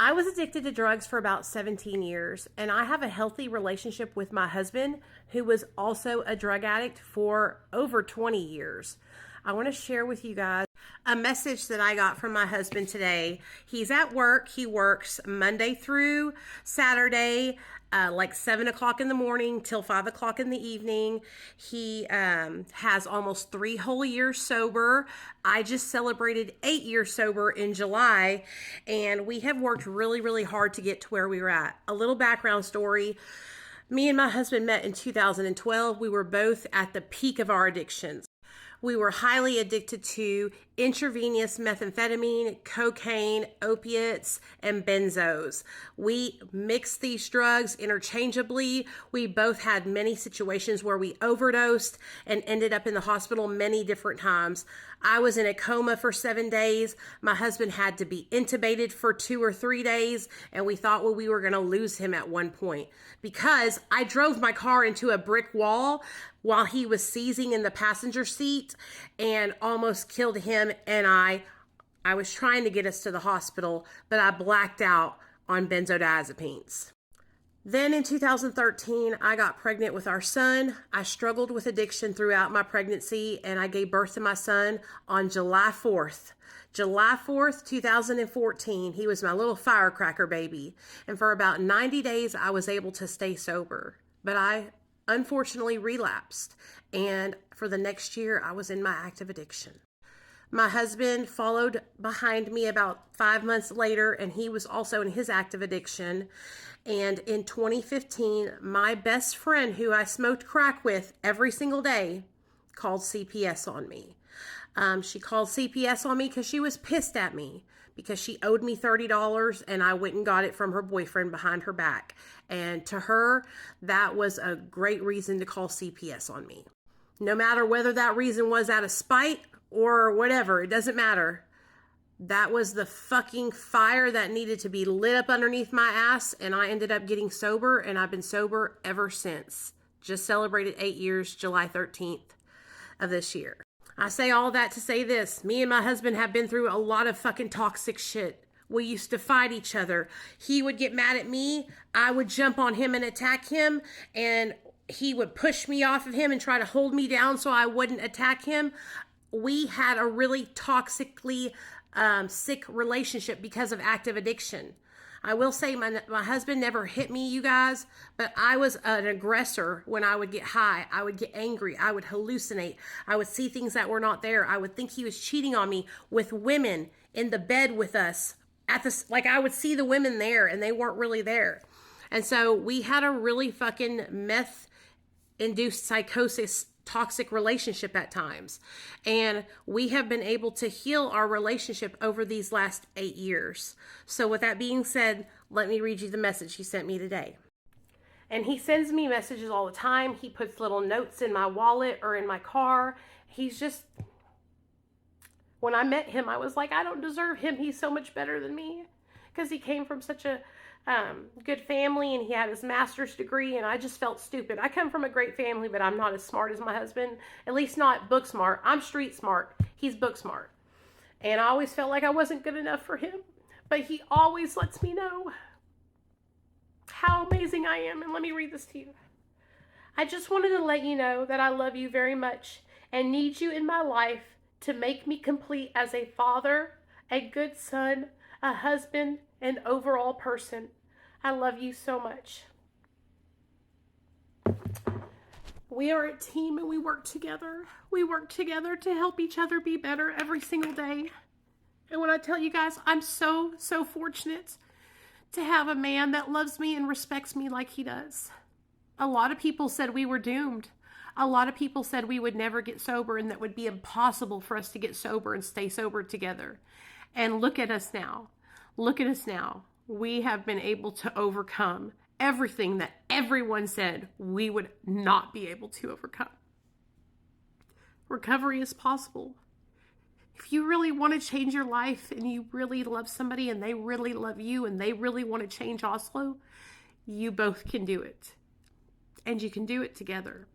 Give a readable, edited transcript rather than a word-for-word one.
I was addicted to drugs for about 17 years, and I have a healthy relationship with my husband, who was also a drug addict for over 20 years. I want to share with you guys a message that I got from my husband today. He's at work. He works Monday through Saturday, like 7 o'clock in the morning till 5 o'clock in the evening. He has almost 3 whole years sober. I just celebrated 8 years sober in July, and we have worked really, really hard to get to where we were at. A little background story. Me and my husband met in 2012. We were both at the peak of our addictions. We were highly addicted to intravenous methamphetamine, cocaine, opiates, and benzos. We mixed these drugs interchangeably. We both had many situations where we overdosed and ended up in the hospital many different times. I was in a coma for 7 days. My husband had to be intubated for 2 or 3 days, and we thought, well, we were going to lose him at one point because I drove my car into a brick wall while he was seizing in the passenger seat and almost killed him and I was trying to get us to the hospital, but I blacked out on benzodiazepines. Then in 2013, I got pregnant with our son. I struggled with addiction throughout my pregnancy, and I gave birth to my son on July 4th. July 4th, 2014, he was my little firecracker baby. And for about 90 days, I was able to stay sober. But I unfortunately relapsed. And for the next year, I was in my active addiction. My husband followed behind me about 5 months later, and he was also in his active addiction. And in 2015, my best friend, who I smoked crack with every single day, called CPS on me. She called CPS on me because she was pissed at me because she owed me $30 and I went and got it from her boyfriend behind her back. And to her, that was a great reason to call CPS on me. No matter whether that reason was out of spite or whatever, it doesn't matter. That was the fucking fire that needed to be lit up underneath my ass, and I ended up getting sober, and I've been sober ever since. Just celebrated 8 years, July 13th of this year. I say all that to say this. Me and my husband have been through a lot of fucking toxic shit. We used to fight each other. He would get mad at me. I would jump on him and attack him, and he would push me off of him and try to hold me down so I wouldn't attack him. We had a really toxically sick relationship because of active addiction. I will say my husband never hit me, you guys, but I was an aggressor when I would get high. I would get angry. I would hallucinate. I would see things that were not there. I would think he was cheating on me with women in the bed with us. Like I would see the women there and they weren't really there. And so we had a really fucking meth-induced psychosis toxic relationship at times. And we have been able to heal our relationship over these last 8 years. So with that being said, let me read you the message he sent me today. And he sends me messages all the time. He puts little notes in my wallet or in my car. He's just, when I met him, I was like, I don't deserve him. He's so much better than me because he came from such a good family and he had his master's degree, and I just felt stupid. I come from a great family, but I'm not as smart as my husband, at least not book smart. I'm street smart. He's book smart. And I always felt like I wasn't good enough for him, but he always lets me know how amazing I am. And let me read this to you. I just wanted to let you know that I love you very much and need you in my life to make me complete as a father, a good son, a husband, and overall person. I love you so much. We are a team and we work together. We work together to help each other be better every single day. And when I tell you guys, I'm so fortunate to have a man that loves me and respects me like he does. A lot of people said we were doomed. A lot of people said we would never get sober and that would be impossible for us to get sober and stay sober together. And look at us now. Look at us now. We have been able to overcome everything that everyone said we would not be able to overcome. Recovery is possible. If you really want to change your life and you really love somebody and they really love you and they really want to change Oslo, you both can do it. And you can do it together.